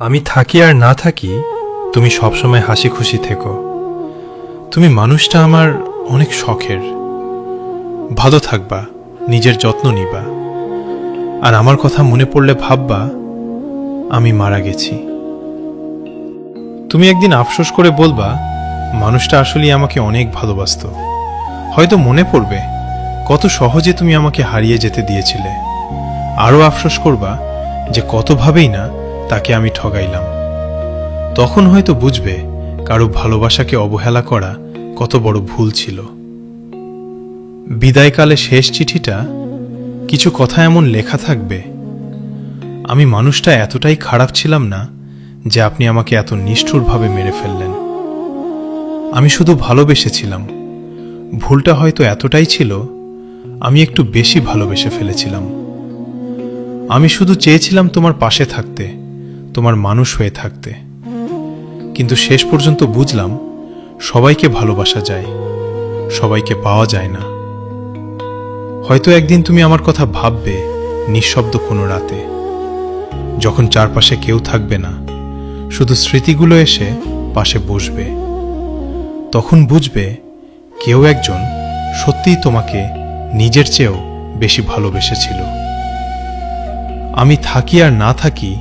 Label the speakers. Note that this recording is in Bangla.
Speaker 1: আমি থাকি আর না থাকি, তুমি সবসময় হাসি খুশি থেকো। তুমি মানুষটা আমার অনেক শখের। ভালো থাকবা, নিজের যত্ন নিবা, আর আমার কথা মনে পড়লে ভাববা আমি মারা গেছি। তুমি একদিন আফসোস করে বলবা মানুষটা আসলেই আমাকে অনেক ভালোবাসতো। হয়তো মনে পড়বে কত সহজে তুমি আমাকে হারিয়ে যেতে দিয়েছিলে। আরও আফসোস করবা যে কতভাবেই না তাকে আমি ঠগাইলাম। তখন হয়তো বুঝবে কারো ভালোবাসাকে অবহেলা করা কত বড় ভুল ছিল। বিদায়কালে শেষ চিঠিটা কিছু কথা এমন লেখা থাকবে, আমি মানুষটা এতটাই খারাপ ছিলাম না যে আপনি আমাকে এত নিষ্ঠুরভাবে মেরে ফেললেন। আমি শুধু ভালোবেসেছিলাম। ভুলটা হয়তো এতটাই ছিল, আমি একটু বেশি ভালোবেসে ফেলেছিলাম। আমি শুধু চেয়েছিলাম তোমার পাশে থাকতে, তোমার মানুষ হয়ে থাকতে। কিন্তু শেষ পর্যন্ত বুঝলাম সবাইকে ভালোবাসা যায়, সবাইকে পাওয়া যায় না। হয়তো একদিন তুমি আমার কথা ভাববে নিঃশব্দ কোনো রাতে, যখন চারপাশে কেউ থাকবে না, শুধু স্মৃতিগুলো এসে পাশে বসবে। তখন বুঝবে কেউ একজন সত্যিই তোমাকে নিজের চেয়েও বেশি ভালোবেসেছিল। আমি থাকি আর না থাকি,